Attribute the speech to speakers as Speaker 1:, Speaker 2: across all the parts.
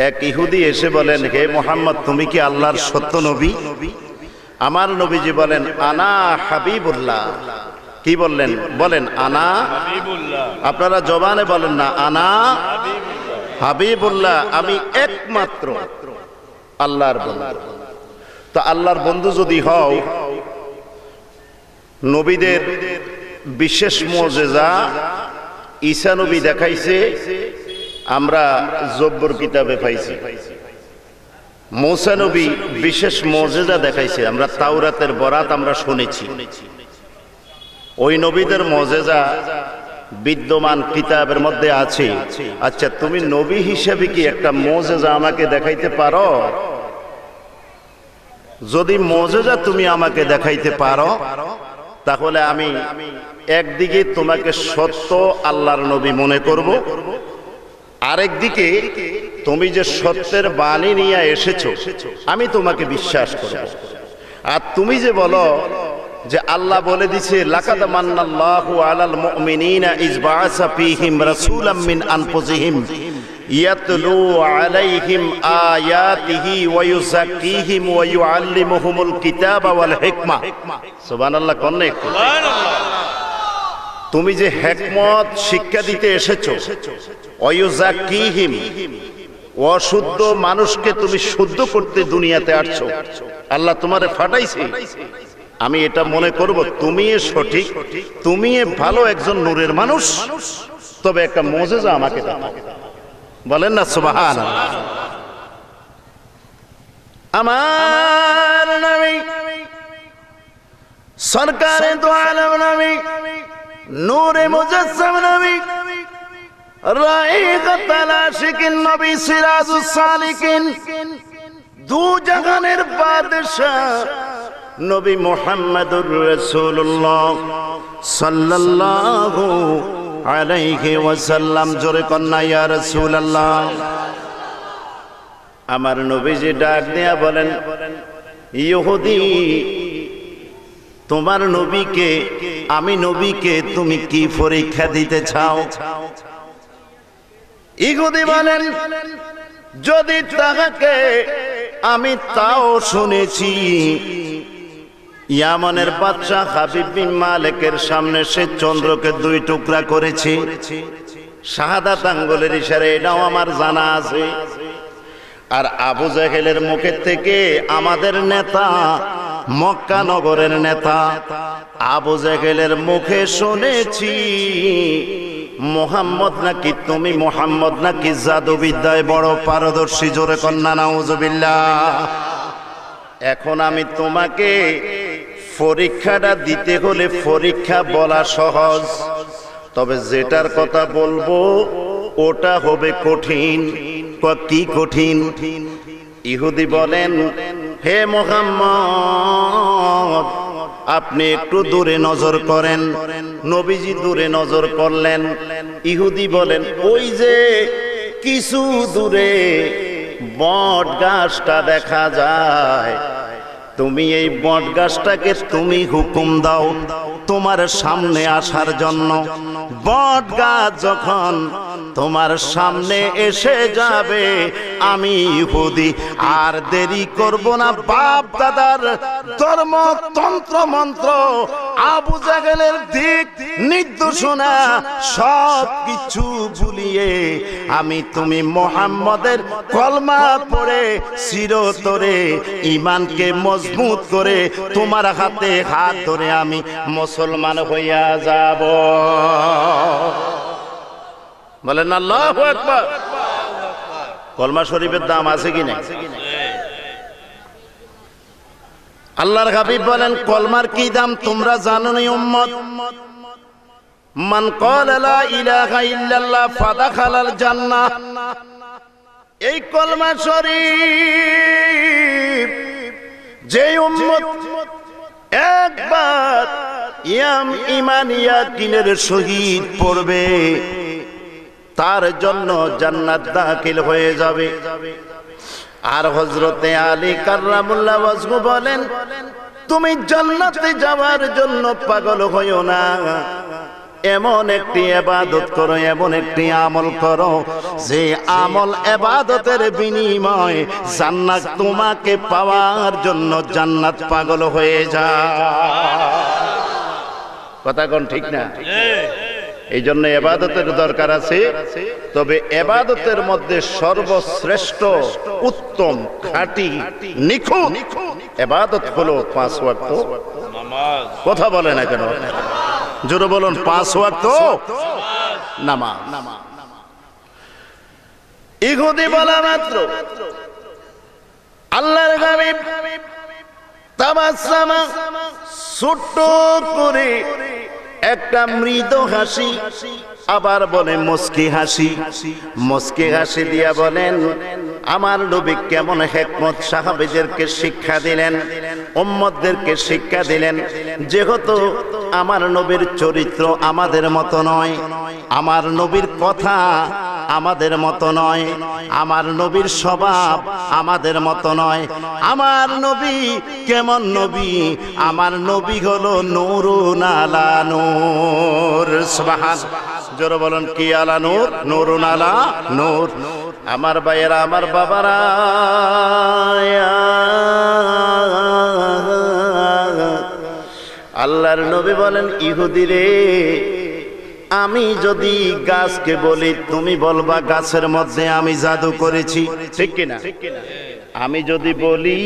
Speaker 1: এক ইহুদি এসে বলেন, হে মুহাম্মদ, তুমি কি আল্লাহর সত্য নবী? আমার নবীজি বলেন, আনা হাবিবুল্লাহ। কি বললেন? বলেন আনা হাবিবুল্লাহ। আপনারা জবানে বলেন না, আনা হাবিবুল্লাহ, আমি একমাত্র আল্লাহর বন্ধু। তো আল্লাহর বন্ধু যদি হও, নবীদের বিশেষ মুজিজা ঈসা নবী দেখাইছে, আমরা জব্বর কিতাবে পাইছি। মূসা নবী বিশেষ মুজিজা দেখাইছে, আমরা তাওরাতের বরাত আমরা শুনেছি। ওই নবীদের মুজিজা বিদ্যমান কিতাবের মধ্যে আছে। আচ্ছা, তুমি নবী হিসেবে কি একটা মুজিজা আমাকে দেখাইতে পারো? যদি মুজিজা তুমি আমাকে দেখাইতে পারো, তাহলে আমি একদিকে তোমাকে সত্য আল্লাহর নবী মনে করব, আরেকদিকে তুমি যে সত্যের বাণী নিয়ে এসেছো আমি তোমাকে বিশ্বাস করব। আর তুমি যে বলো যে আল্লাহ বলে দিছে, লাকাদ মান্নাল্লাহু আলাল মুমিনিনা ইয বাআসা ফীহিম রাসূলাম মিন আনফুসিহিম ইয়াতলু আলাইহিম আয়াতিহি ওয়া ইউযাক্কিহিম ওয়া ইউআল্লিমুহুমুল কিতাবা ওয়াল হিকমা। সুবহানাল্লাহ। কোনে সুবহানাল্লাহ। তুমি যে হিকমত শিক্ষা দিতে এসেছো, ওয়া ইউযাক্কিহিম, অশুদ্ধ মানুষকে তুমি শুদ্ধ করতে দুনিয়াতে আসছো, আল্লাহ তোমারে ফাটাইছে। আমি এটা মনে করব তুমি সঠিক, তুমি ভালো একজন নূরের মানুষ, তবে একটা মুজিজা আমাকে দাও। বলেন না সুবহানাল্লাহ। আমার নবী সরকারে দু আলম নবী, নূরে মুজাসসাম নবী, রাইকাতুল আশিকিন নবী, সিরাজুস সালিকিন, দু জাহানের বাদশা নবী মুহাম্মদুর রাসূলুল্লাহ সাল্লাল্লাহু আলাইহি ওয়াসাল্লাম। জোরে কন্না ইয়া রাসূলুল্লাহ। আমার নবীজি ডাক দেয়া বলেন, ইহুদি, তোমার নবীকে, আমি নবীকে তুমি কি পরীক্ষা দিতে চাও? ইহুদি বলেন, যদি তাহাকে আমি তাও শুনেছি, ইয়ামানের বাদশা হাবিব বিন মালিকের সামনে সে চন্দ্রকে দুই টুকরা করেছে, শাহাদাত আঙ্গুলের ইশারায়, এটাও আমার জানা আছে। আর আবু জাহেলের মুখের থেকে আমাদের নেতা, মক্কা নগরের নেতা আবু জাহেলের মুখে শুনেছি, মুহাম্মদ নাকি, তুমি মুহাম্মদ নাকি জাদুবিদ্যায় বড় পারদর্শী। জোরে কন্না নাউজুবিল্লাহ। এখন আমি তোমাকে পরীক্ষাটা দিতে হলে, পরীক্ষা বলা সহজ, তবে যেটার কথা বলবো ওটা হবে কঠিন। কি কঠিন? ইহুদি বলেন, হে মুহাম্মদ, আপনি একটু দূরে নজর করেন। নবীজি দূরে নজর করলেন। ইহুদি বলেন, ওই যে কিছু দূরে বট গাছটা দেখা যায়, তুমি এই বট গাছটাকে তুমি হুকুম দাও তোমার সামনে আসার জন্য। বট গাছ যখন তোমার সামনে এসে যাবে, আমি ইহুদি আর দেরি করব না, বাপ দাদার ধর্ম, তন্ত্র মন্ত্র, আবু জাহেলের দিক নির্দেশনা সব কিছু ভুলিয়ে আমি তুমি মুহাম্মদের কলমা পড়ে চিরতরে ঈমানকে মজবুত করে তোমার হাতে হাত ধরে আমি মুসলমান হইয়া যাব। বলেন আল্লাহু আকবার। কলমা শরীফের দাম আছে কি না? আল্লাহর হাবিব বলেন, কলমার কি দাম তোমরা জানো না উম্মত? মান ক্বালা লা ইলাহা ইল্লাল্লাহ ফাদাখালাল জান্নাহ। এই কলমা শরীফ যে উম্মত একবার ঈমান ইয়াকিনের সহিত পড়বে, তার জন্য জান্নাত দাখিল হয়ে যাবে। আর হযরতে আলী কাররামুল্লাহ ওয়াজহু বলেন, তুমি জান্নাতে যাওয়ার জন্য পাগল হইও না, এমন একটি ইবাদত করো, এমন একটি আমল করো যে আমল ইবাদতের বিনিময়ে জান্নাত তোমাকে পাওয়ার জন্য জান্নাত পাগল হয়ে যায়। কথা কোন ঠিক না? এই জন্য ইবাদতের দরকার আছে। তবে ইবাদতের মধ্যে সর্বশ্রেষ্ঠ, উত্তম, খাঁটি, নিখুঁত ইবাদত হলো 5 ওয়াক্ত নামাজ। কথা বলে না কেন? জোরে বলুন, 5 ওয়াক্ত নামাজ। ইহুদি বলা মাত্র আল্লাহর হাবিব তাবাসসামা ছোট্ট করে একটা মৃদু হাসি, আবার বলে মুস্কি হাসি। মুস্কি হাসি দিয়া বলেন, আমার নবী কেমন হিকমত সাহাবীদেরকে শিক্ষা দিলেন, উম্মতদেরকে শিক্ষা দিলেন। যেহেতু আমার নবীর চরিত্র আমাদের মতো নয়, আমার নবীর কথা আমাদের মতো নয়, আমার নবীর স্বভাব আমাদের মতো নয়। আমার নবী কেমন নবী? আমার নবী হলো নূরুন আলা নূর। সুবহান। জোরে বলেন, কি আলা নূর? নূরুন আলা নূর। আমার ভাইয়েরা, আমার বাবারা, আল্লাহর নবী বলেন, ইহুদি রে, আমি যদি গাছকে বলি, তুমি বলবা গাছের মধ্যে আমি জাদু করেছি, ঠিক কিনা? আমি যদি বলি,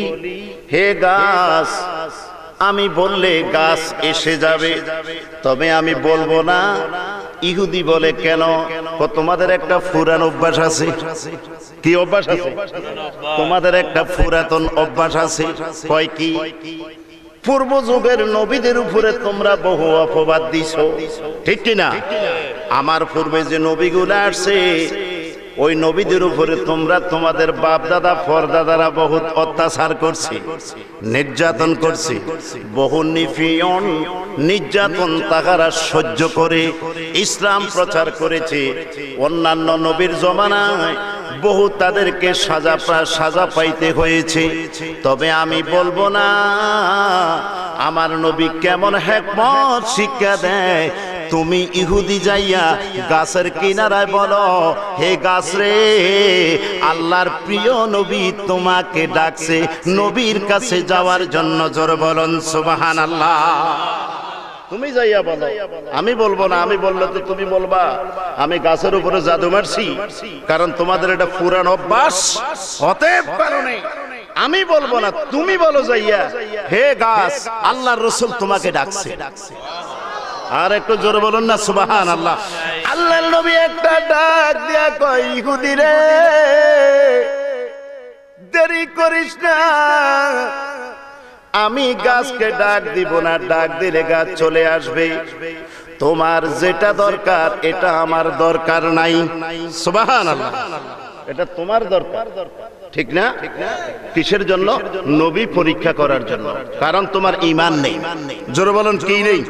Speaker 1: হে গাছ, আমি বললে গাছ এসে যাবে, তবে আমি বলবো না। ইহুদি বলে, কেন? তোমাদের একটা পুরান অভ্যাস আছে। কি অভ্যাস আছে? তোমাদের একটা পুরাতন অভ্যাস আছে। কয় কি? পূর্ব যুগের নবীদের উপরে তোমরা বহু অপবাদ দিছো, ঠিক কিনা? আমার পূর্বে যে নবীগুলো আসছে, ওই নবীদের উপরে তোমরা তোমাদের বাপ দাদা পরদাদারা বহুত অত্যাচার করছে, নির্যাতন করছে। বহু নির্যাতন তাহারা সহ্য করে ইসলাম প্রচার করেছে। অন্যান্য নবীর জমানায় বহু তাদেরকে সাজা পাইতে হয়েছে। তবে আমি বলবো না। আমার নবী কেমন হিকমত শিক্ষা দেয়। তুমি ইহুদি যাইয়া গাছের কিনারায় বলো, হে গাছ রে, আল্লাহর প্রিয় নবী তোমাকে ডাকছে নবীর কাছে যাওয়ার জন্য। জোরে বলুন সুবহানাল্লাহ। তুমি যাইয়া বলো, আমি বলবো না। আমি বললে তো তুমি বলবা আমি গাছের উপরে জাদু মারছি, কারণ তোমাদের এটা পুরান অভ্যাস। অতএব কারণে আমি বলবো না, তুমি বলো যাইয়া, হে গাছ, আল্লাহর রাসূল তোমাকে ডাকছে। আর একটু জোরে বলুন না সুবহানাল্লাহ। আল্লাহর নবী একটা ডাক দিয়া কয়, ইহুদি রে, দেরি করিস না। আমি গাছকে ডাক দিব না, ডাক দিলে গাছ চলে আসবে। তোমার যেটা দরকার এটা আমার দরকার নাই। সুবহানাল্লাহ। এটা তোমার দরকার, ঠিক না? কিসের জন্য? নবী পরীক্ষা করার জন্য। কারণ তোমার ঈমান নেই। জোরে বলুন, কি নেই?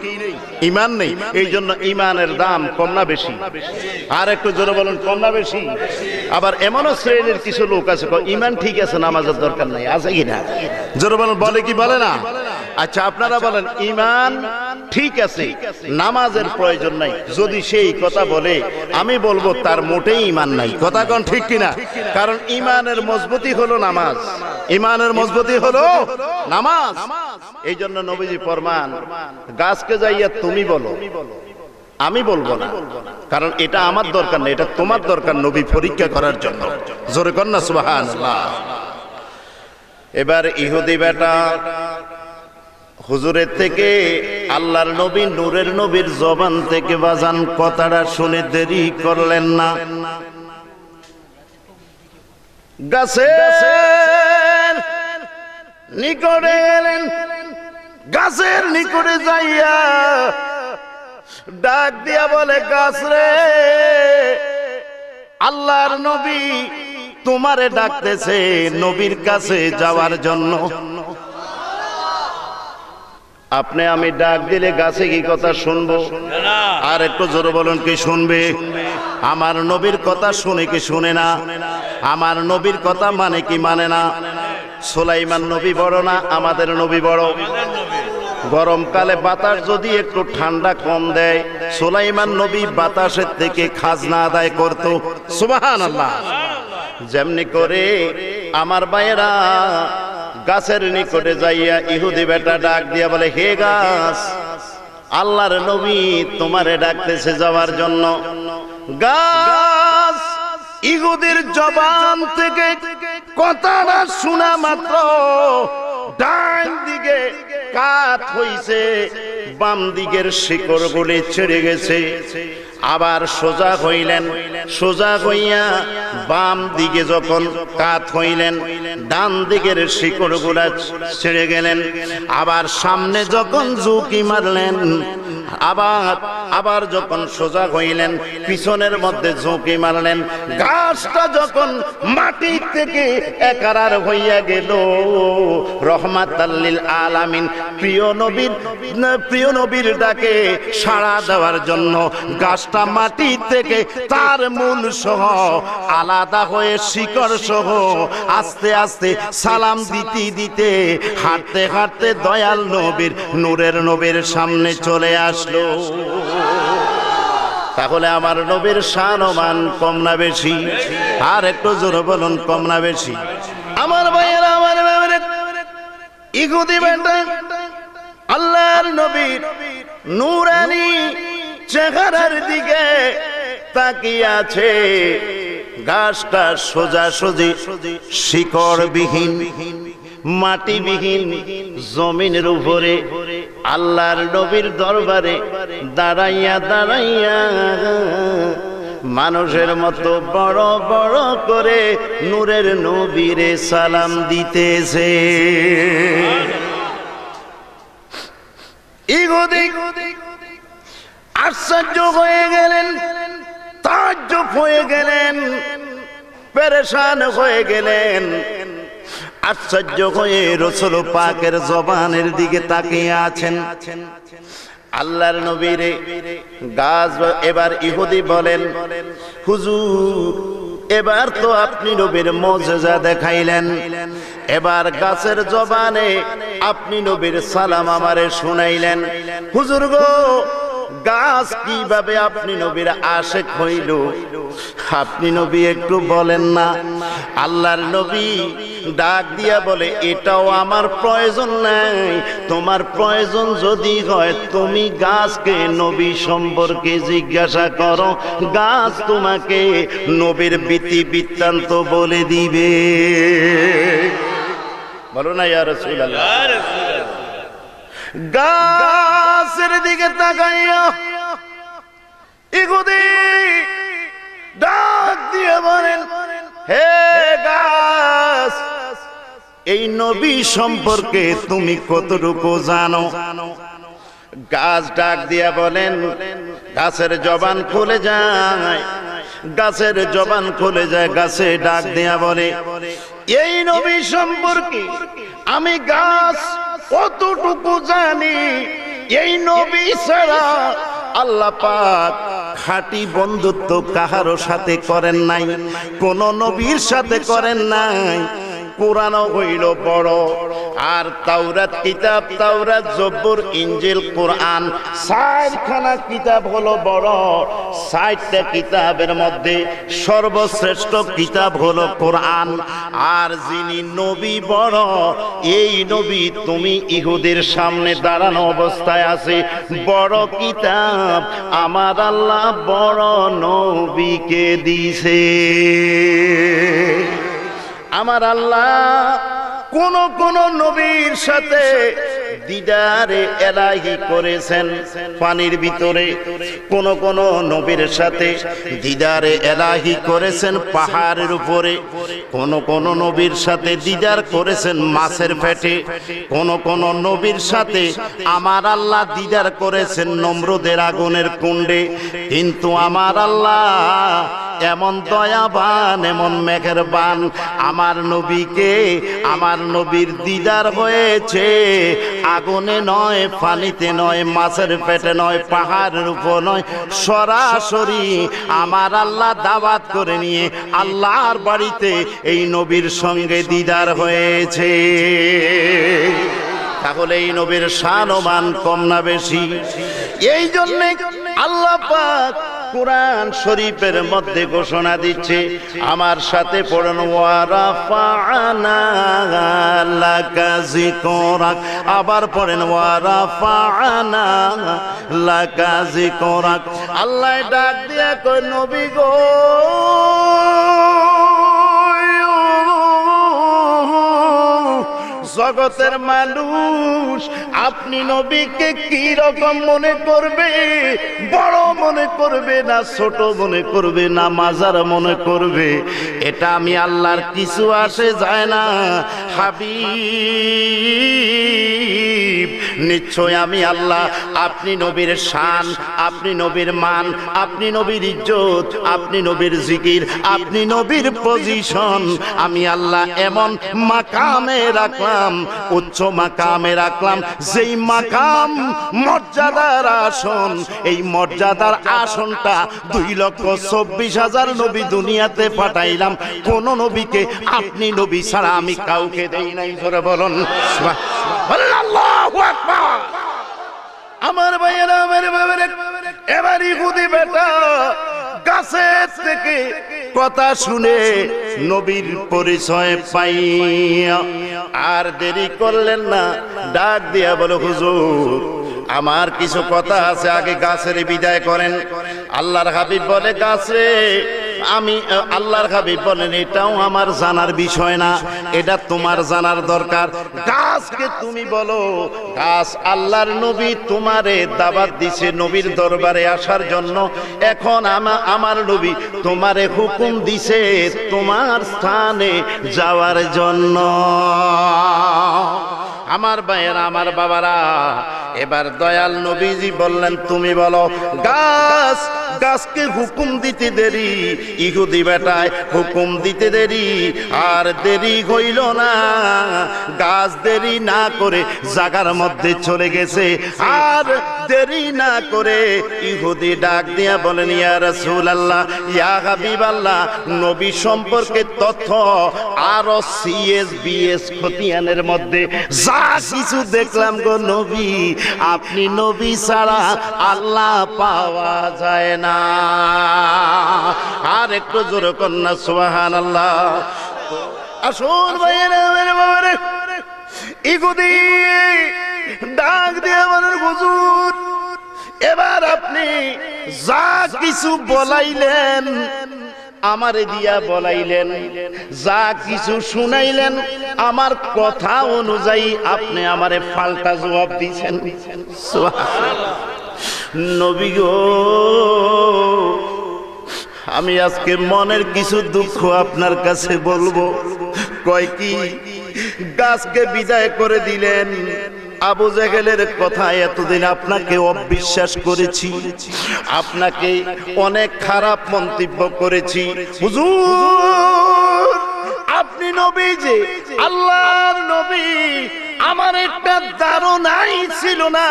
Speaker 1: ঈমান নেই। এই জন্য ঈমানের দাম কম না বেশি? আর একটু জোরে বলুন, কম না বেশি? আবার এমনও শ্রেণীর কিছু লোক আছে, ঈমান ঠিক আছে, নামাজের দরকার নাই। আছে কি না? জোরে বলুন, বলে কি বলে না? আচ্ছা, আপনারা বলেন, ঈমান ঠিক আছে, নামাজের প্রয়োজন নাই। যদি সেই কথা বলে, আমি বলবো তার মোটেই ঈমান নাই। কথা কোন ঠিক কিনা? কারণ ঈমানের মজবুতি হলো নামাজ। ঈমানের মজবুতি হলো নামাজ। এই জন্য নবীজি ফরমান, গাছকে যাইয়া তুমি বলো, আমি বলবো না। কারণ এটা আমার দরকার না, এটা তোমার দরকার নবী পরীক্ষা করার জন্য। জোরে কর না সুবহানাল্লাহ। এবার ইহুদি বেটা হুজুরের থেকে আল্লাহর নবী, নূরের নবীর জবান থেকে বাজান কথাটা শুনে দেরি করলেন না। গাছের নিকটে গেলেন। গাছের নিকটে যাইয়া ডাক দিয়া বলে, গাছ রে, আল্লাহর নবী তোমারে ডাকতেছে নবীর কাছে যাওয়ার জন্য। আপনি আমি ডাক দিলে গাছে কি কথা শুনবো? আর একটু জোরে বলুন, কি শুনবে? আমার নবীর কথা শুনে কি শুনে না? আমার নবীর কথা মানে কি মানে না? সুলাইমান নবী বড় না আমাদের নবী বড়? গরমকালে বাতাস যদি একটু ঠান্ডা কম দেয়, সুলাইমান নবী বাতাসের থেকে খাজনা আদায় করত। সুবহানাল্লাহ। যেমনি করে আমার ভাইয়েরা গাছের নিকটে যাইয়া ইহুদি বেটা ডাক দিয়া বলে, হে গাছ, আল্লাহর নবী তোমারে ডাকতেছে যাওয়ার জন্য। গাছ ইহুদির জবান থেকে কথাটা শোনা মাত্র ডান দিকে কাত হইছে, বাম দিকের শিকড় গুলি ছেড়ে গেছে। আবার সোজা হইলেন, সোজা হইয়া বাম দিকে যখন কাত হইলেন, ডান দিকের শিকড় গুলা ছেড়ে গেলেন। আবার সামনে যখন ঝুঁকি মারলেন, আবার যখন সোজা হইলেন, পিছনের মধ্যে ঝুঁকি মারলেন। গাছটা যখন মাটি থেকে একারার হইয়া গেল, রহমাতাল লিল আলামিন প্রিয় নবীর ডাকে সাড়া দেওয়ার জন্য গাছটা মাটি থেকে তার মূল সহ আলাদা হয়ে শিকড় সহ আস্তে আস্তে সালাম দিতে দিতে হাঁটতে হাঁটতে দয়াল নবীর নূরের নবীর সামনে চলে আসলো। তাহলে আমার নবীর শান ও মান কম না বেশি? আর একটু জোরে বলুন, কম না বেশি? আমার ভাইয়েরা, আমার ভাইয়েরা, ইহুদি বেটা আল্লাহর নবীর নূরানি চেহারার দিকে তাকিয়ে আছে। গাছটা সোজাসুজি শিকড়বিহীন, মাটিবিহীন জমিনের উপরে আল্লাহর নবীর দরবারে দাঁড়াইয়া দাঁড়াইয়া মানুষের মতো বড় বড় করে নূরের নবীরে সালাম দিতেছে। ইহুদি আশ্চর্য হয়ে গেলেন, তাজ্জব হয়ে গেলেন, পেরেশান হয়ে গেলেন। আশ্চর্য হয়ে রাসূল পাকের জবানের দিকে তাকিয়ে আছেন। আল্লাহর নবীরে গাছ এবার ইহুদি বলেন, হুজুর এবার তো আপনি নবীর মুজিজা দেখাইলেন, এবার গাছের জবানে আপনি নবীর সালাম আমারে শুনাইলেন। হুজুর গো, গাছ কিভাবে আপনি নবীর আশিক হইল, আপনি নবী একটু বলেন না? আল্লাহর নবী ডাক দিয়া বলে, এটাও আমার প্রয়োজন নাই। তোমার প্রয়োজন যদি হয় তুমি গাছকে নবী সম্পর্কে জিজ্ঞাসা করো, গাছ তোমাকে নবীর বৃত্তি বৃত্তান্ত বলে দিবে। বলো না ইয়া রাসূলুল্লাহ। গাছের দিকে তাকাইয়া ইহুদি ডাক দিয়ে বলেন, হে গাছ, এই নবী সম্পর্কে তুমি কতটুকু জানো? গাছ ডাক দিয়া বলেন, গাছের জবান খুলে যায়, গাছের জবান খুলে যায়। গাছে ডাক দিয়া বলে, এই নবী সম্পর্কে আমি গাছ কতটুকু জানি। এই নবী ছাড়া আল্লাহ পাক খাঁটি বন্ধুত্ব কাহারও সাথে করেন নাই, কোন নবীর সাথে করেন নাই। কোরআন হইল বড়, আর তাওরাত কিতাব, তাওরাত, জব্বুর, ইনজিল, কোরআন, ৬০খানা কিতাব হলো বড়। ৬০টা কিতাবের মধ্যে সর্বশ্রেষ্ঠ কিতাব হলো কোরআন। আর যিনি নবী বড়, এই নবী তুমি ইহুদের সামনে দাঁড়ানো অবস্থায় আছে। বড় কিতাব আমার আল্লাহ বড় নবীকে দিছে। আমার আল্লাহ কোন কোন নবীর সাথে দিদারে এলাহি করেছেন পানির ভিতরে, কোন কোন নবীর সাথে দিদারে এলাহি করেছেন পাহাড়ের উপরে, কোন কোন নবীর সাথে দিদার করেছেন মাছের পেটে, কোন কোন নবীর সাথে আমার আল্লাহ দিদার করেছেন নমরুদের আগুনের কুণ্ডে। কিন্তু আমার আল্লাহ এমন দয়াবান, এমন মেহেরবান, আমার নবীকে, আমার নবীর দিদার হয়েছে আগুনে নয়, পানিতে নয়, মাছের পেটে নয়, পাহাড়ের উপর নয়, সরাসরি আমার আল্লাহ দাওয়াত করে নিয়ে আল্লাহর বাড়িতে এই নবীর সঙ্গে দিদার হয়েছে। তাহলে এই নবীর শান ও মান কম না বেশি? এই জন্য আল্লাহ পাক কুরআন শরীফের মধ্যে ঘোষণা দিচ্ছে, আমার সাথে পড়ুন, ওয়া রাফা'না লাকা যিকরাক। আবার পড়েন, ওয়া রাফা'না লাকা যিকরাক। আল্লাহ ডাক দিয়া কয়, নবী গো, জগতের মানুষ আপনি নবীকে কি রকম মনে করবে? বড় মনে করবে না ছোট মনে করবে না মাঝার মনে করবে? এটা আমি আল্লাহর কিছু আসে যায় না হাবিব। নিশ্চয় আমি আল্লাহ আপনি নবীর শান, আপনি নবীর মান, আপনি নবীর ইজ্জত, আপনি নবীর জিকির, আপনি নবীর পজিশন আমি আল্লাহ এমন মাকামে রাখলাম, উচ্চ মাকামে রাখলাম, যেই মাকাম মর্যাদার আসন। এই মর্যাদার আসনটা 2,24,000 নবী দুনিয়াতে পাঠাইলাম, কোন নবীকে আপনি নবী ছাড়া আমি কাউকে দেই নাই। জোরে বলুন আল্লাহু আকবার। আমার ভাইয়েরা, আমার বাবারা, এবার ইহুদি বেটা গাছের থেকে কথা শুনে নবীর পরিচয় পাইয়া আর দেরি করলেন না, ডাক দিয়া বলো, হুজুর আমার কিছু কথা আছে, আগে গাছের বিদায় করেন। আল্লাহর হাবিব বলে, গাছে আমি আল্লাহর হাবিব বলেন, এটাও আমার জানার বিষয় না, এটা তোমার জানার দরকার। গাছকে তুমি বলো, গাছ আল্লাহর নবী তোমারে দাওয়াত দিছে নবীর দরবারে আসার জন্য। এখন আমার নবী তোমারে হুকুম দিছে তোমার স্থানে যাওয়ার জন্য। আমার ভাইয়েরা, আমার বাবারা, এবার দয়াল নবীজি বললেন, তুমি বলো। গাছ, গাছকে হুকুম দিতে দেরি, ইহুদি বেটায় হুকুম দিতে দেরি, আর দেরি হইল না। গাছ দেরি না করে জাগার মধ্যে চলে গেছে, আর দেরি না করে ইহুদি ডাক দিয়া বলেন, ইয়া রাসূলুল্লাহ, ইয়া হাবিবাল্লাহ, নবী সম্পর্কে তথ্য আরো CSBS খতিয়ানের মধ্যে যা কিছু দেখলাম গো নবী, আপনি নবী ছাড়া আল্লাহ পাওয়া যায় না। আর একটু জোরে কন্যা সুবহানাল্লাহ। আসুন ভাইয়েরা, বাবারে, ইহুদি ডাক দিয়ে বলেন, হুজুর এবার আপনি যা কিছু বলাইলেন আমারে দিয়া বলাইলেন, যা কিছু শুনাইলেন আমার কথা অনুযায়ী আপনি আমারে পাল্টা জবাব দিয়েছেন। সুবহানাল্লাহ। নবী গো, আমি আজকে মনের কিছু দুঃখ আপনার কাছে বলবো। কয় কি? গাছকে বিদায় করে দিলেন। আবু জেহেলের কথা এতদিন আপনাকে অবিশ্বাস করেছি, আপনাকে অনেক খারাপ মন্তব্য করেছি। হুজুর আপনি নবী, যে আল্লাহর নবী, আমার একটা ধারণাই ছিল না।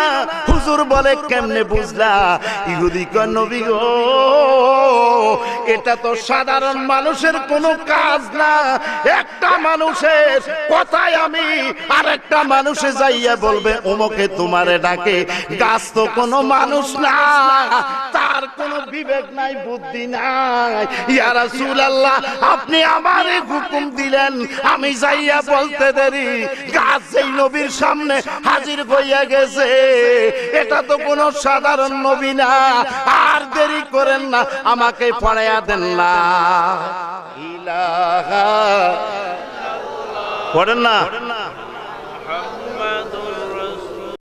Speaker 1: হুজুর বলে, কেমনে বুঝলা? ইহুদি কয়, নবী গো, এটা তো সাধারণ মানুষের কোনো কাজ না। একটা মানুষের কথায় আমি আরেকটা মানুষে যাইয়া বলবে ওমকে তোমারে ডাকে। গাছ তো কোনো মানুষ না, তার কোনো বিবেক নাই, বুদ্ধি নাই। ইয়া রাসূলুল্লাহ, আপনি আমারে হুকুম দিলেন, আমি যাইয়া বলতে দেরি, গাছ যেই নবীর সামনে হাজির হইয়া গেছে, এটা তো কোনো সাধারণ নবী না। আর দেরি করেন না, আমাকে পড়াইয়া দেন না। ইলাহা পড়েন না।